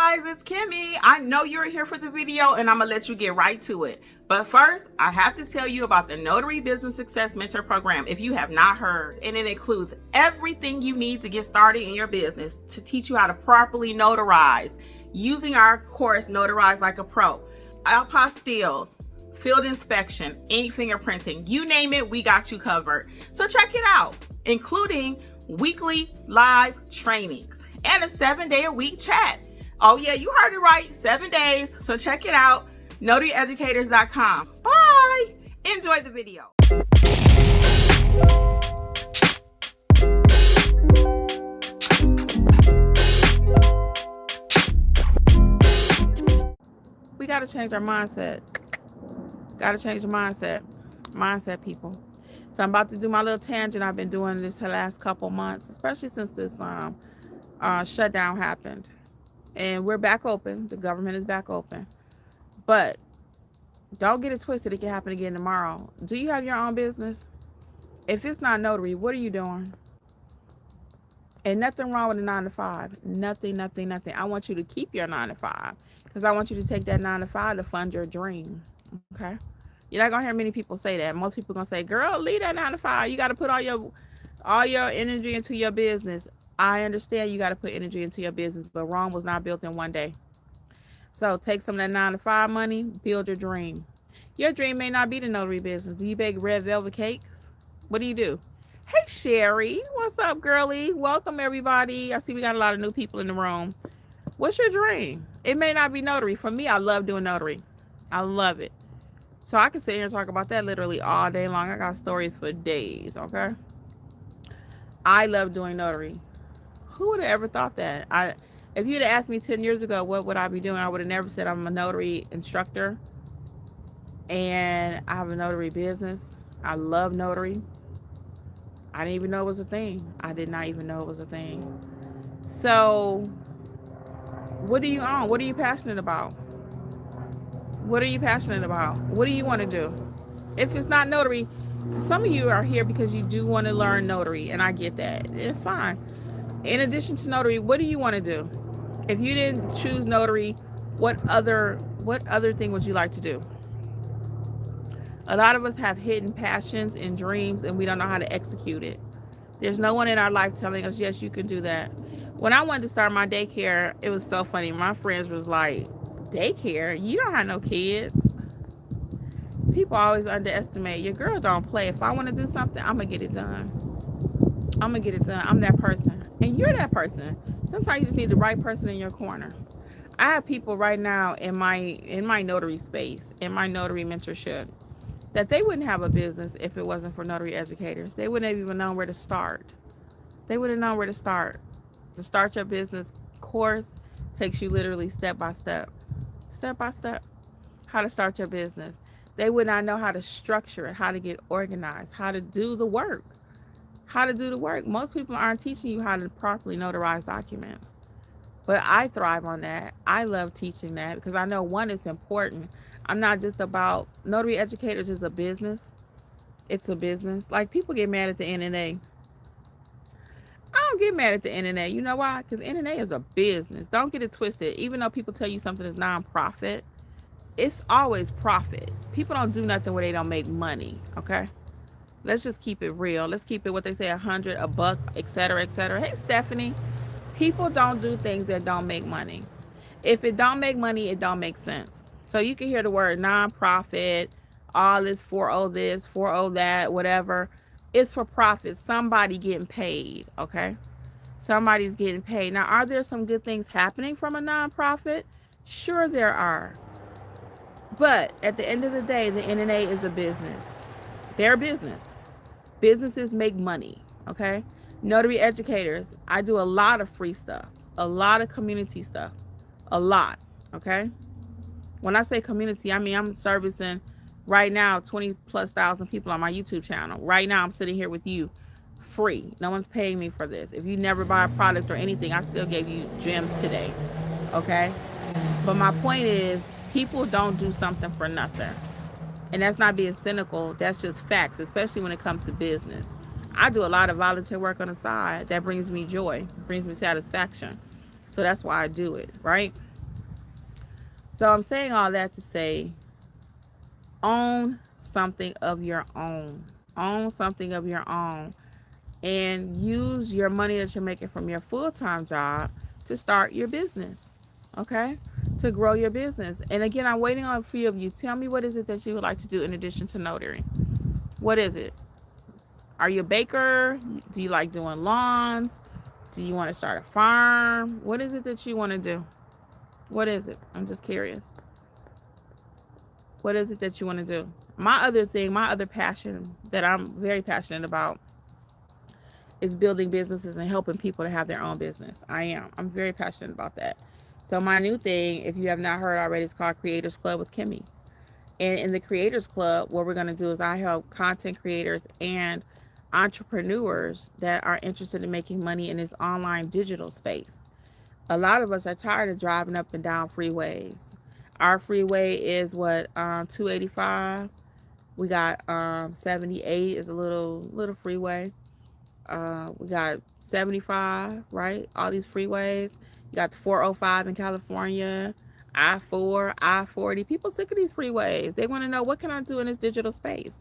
guys, it's Kimmi. I know you're here for the video and I'm gonna let you get right to it. But first, I have to tell you about the Notary Business Success Mentor Program if you have not heard. And it includes everything you need to get started in your business to teach you how to properly notarize using our course, Notarize Like a Pro. Apostilles, field inspection, ink fingerprinting, you name it, we got you covered. So check it out, including weekly live trainings and a 7-day-a-week chat. Oh yeah, you heard it right, 7 days. So check it out, notaryeducators.com. Bye. Enjoy the video. We got to change our mindset. Got to change the mindset, people. So I'm about to do my little tangent. I've been doing this the last couple months, especially since this shutdown happened. And we're back open. The government is back open. But don't get it twisted. It can happen again tomorrow. Do you have your own business? If it's not notary, what are you doing? And nothing wrong with a 9 to 5. Nothing. I want you to keep your 9 to 5 because I want you to take that 9 to 5 to fund your dream. Okay? You're not gonna hear many people say that. Most people are gonna say, "Girl, leave that 9 to 5. You got to put all your energy into your business." I understand you got to put energy into your business, but Rome was not built in one day. So take some of that 9 to 5 money, build your dream. Your dream may not be the notary business. Do you bake red velvet cakes? What do you do? Hey, Sherry. What's up, girlie? Welcome, everybody. I see we got a lot of new people in the room. What's your dream? It may not be notary. For me, I love doing notary. I love it. So I can sit here and talk about that literally all day long. I got stories for days, okay? I love doing notary. Who would have ever thought that? If you'd have asked me 10 years ago, what would I be doing? I would have never said I'm a notary instructor and I have a notary business. I love notary. I didn't even know it was a thing. I did not even know it was a thing. So what do you own? What are you passionate about? What are you passionate about? What do you want to do? If it's not notary, some of you are here because you do want to learn notary, and I get that. It's fine. In addition to notary, what do you want to do? If you didn't choose notary, what other thing would you like to do? A lot of us have hidden passions and dreams, and we don't know how to execute it. There's no one in our life telling us, yes, you can do that. When I wanted to start my daycare, it was so funny. My friends was like, daycare? You don't have no kids. People always underestimate. Your girl don't play. If I want to do something, I'm going to get it done. I'm that person. And you're that person. Sometimes you just need the right person in your corner. I have people right now in my notary space, in my notary mentorship, that they wouldn't have a business if it wasn't for notary educators. They wouldn't have even known where to start. They wouldn't know where to start. The Start Your Business course takes you literally step by step, how to start your business. They would not know how to structure it, how to get organized, how to do the work. Most people aren't teaching you how to properly notarize documents. But I thrive on that. I love teaching that because I know, one, it's important. I'm not just about, notary educators is a business. It's a business. Like, people get mad at the NNA. I don't get mad at the NNA. You know why? Because NNA is a business. Don't get it twisted. Even though people tell you something is nonprofit, it's always profit. People don't do nothing where they don't make money, okay? Let's just keep it real. Let's keep it what they say, $100, $1, etc., etc. Hey, Stephanie, people don't do things that don't make money. If it don't make money, it don't make sense. So you can hear the word nonprofit, all this 40 this, 40 that, whatever. It's for profit. Somebody getting paid, okay? Somebody's getting paid. Now, are there some good things happening from a nonprofit? Sure there are. But at the end of the day, the NNA is a business. They're a business. Businesses make money, okay? Notary educators, I do a lot of free stuff, a lot of community stuff, a lot, okay? When I say community, I mean I'm servicing right now 20,000+ people on my YouTube channel. Right now I'm sitting here with you free. No one's paying me for this. If you never buy a product or anything, I still gave you gems today, okay? But my point is, people don't do something for nothing. And that's not being cynical. That's just facts, especially when it comes to business. I do a lot of volunteer work on the side. That brings me joy, brings me satisfaction. So that's why I do it, right? So I'm saying all that to say, own something of your own. Own something of your own. And use your money that you're making from your full-time job to start your business. Okay? To grow your business. And again, I'm waiting on a few of you. Tell me, what is it that you would like to do in addition to notary? What is it? Are you a baker? Do you like doing lawns? Do you want to start a farm? What is it that you want to do? What is it? I'm just curious. What is it that you want to do? My other thing, my other passion that I'm very passionate about is building businesses and helping people to have their own business. I am. I'm very passionate about that. So my new thing, if you have not heard already, is called Creators Club with Kimmi. And in the Creators Club, what we're going to do is I help content creators and entrepreneurs that are interested in making money in this online digital space. A lot of us are tired of driving up and down freeways. Our freeway is what, 285. We got 78 is a little freeway. We got 75, right? All these freeways. You got the 405 in California, I-4, I-40. People sick of these freeways. They want to know, what can I do in this digital space?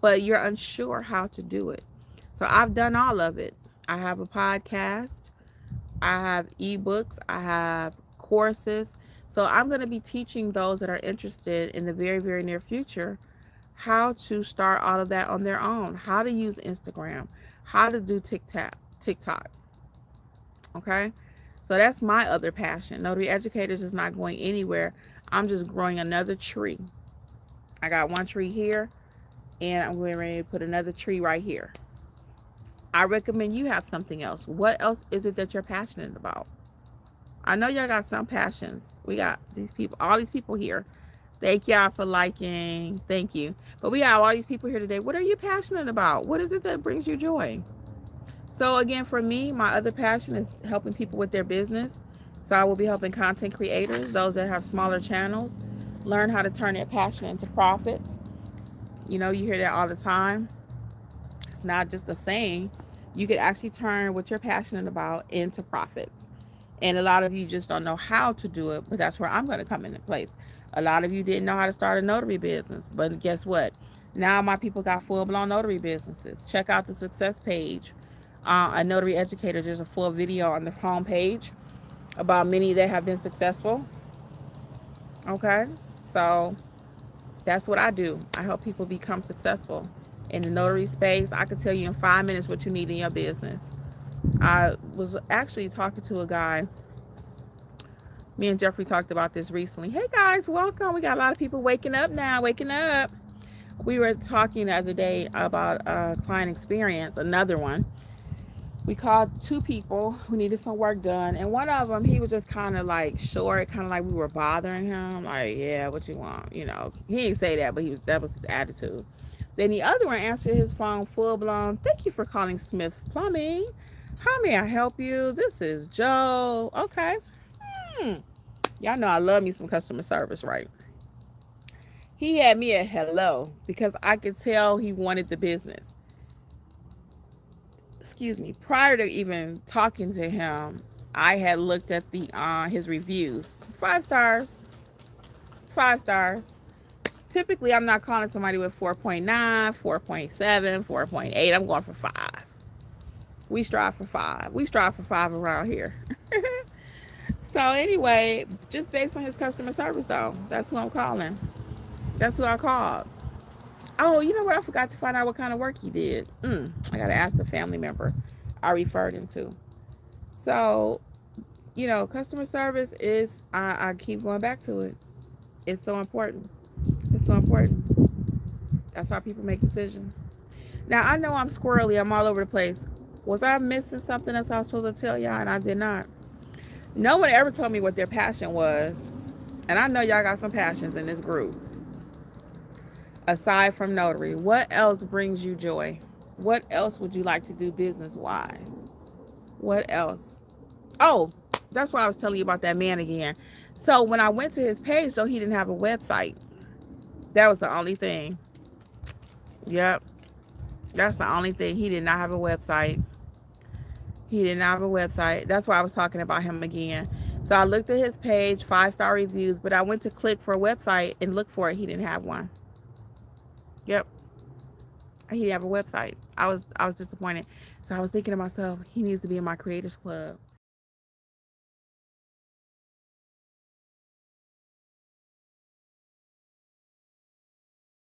But you're unsure how to do it. So I've done all of it. I have a podcast. I have ebooks. I have courses. So I'm going to be teaching those that are interested in the very, very near future how to start all of that on their own, how to use Instagram, how to do TikTok. Okay. So that's my other passion. Notary Educators is not going anywhere. I'm just growing another tree. I got one tree here, and I'm going ready to put another tree right here. I recommend you have something else. What else is it that you're passionate about? I know y'all got some passions. We got these people, all these people here. Thank y'all for liking. Thank you. But we have all these people here today. What are you passionate about? What is it that brings you joy? So again, for me, my other passion is helping people with their business. So I will be helping content creators, those that have smaller channels, learn how to turn their passion into profits. You know, you hear that all the time. It's not just a saying. You could actually turn what you're passionate about into profits. And a lot of you just don't know how to do it, but that's where I'm going to come into place. A lot of you didn't know how to start a notary business, but guess what? Now my people got full-blown notary businesses. Check out the success page. A Notary Educators, there's a full video on the home page about many that have been successful. Okay, so that's what I do. I help people become successful in the notary space. I could tell you in 5 minutes what you need in your business. I was actually talking to a guy. Me and Jeffrey talked about this recently. Hey guys, welcome. We got a lot of people waking up now, waking up. We were talking the other day about a client experience, another one. We called two people who needed some work done, and one of them, he was just kind of like short, kind of like we were bothering him, like, yeah, what you want, you know. He didn't say that, but that was his attitude. Then the other one answered his phone full blown. Thank you for calling Smith's Plumbing. How may I help you? This is Joe. Okay. Hmm. Y'all know I love me some customer service, right? He had me at hello because I could tell he wanted the business. Excuse me. Prior to even talking to him, I had looked at the his reviews. 5 stars. 5 stars. Typically, I'm not calling somebody with 4.9, 4.7, 4.8. I'm going for 5. We strive for 5. We strive for 5 around here. So anyway, just based on his customer service, though, that's who I'm calling. That's who I called. Oh, you know what? I forgot to find out what kind of work he did. I got to ask the family member I referred him to. So, you know, customer service is, I keep going back to it. It's so important. It's so important. That's how people make decisions. Now, I know I'm squirrely. I'm all over the place. Was I missing something else I was supposed to tell y'all and I did not? No one ever told me what their passion was. And I know y'all got some passions in this group. Aside from notary, what else brings you joy? What else would you like to do business-wise? What else? Oh, that's why I was telling you about that man again. So when I went to his page, though, he didn't have a website. That was the only thing. Yep. That's the only thing. He did not have a website. He did not have a website. That's why I was talking about him again. So I looked at his page, 5-star reviews, but I went to click for a website and look for it. He didn't have one. Yep, he didn't have a website. I was disappointed. So I was thinking to myself, he needs to be in my creators club.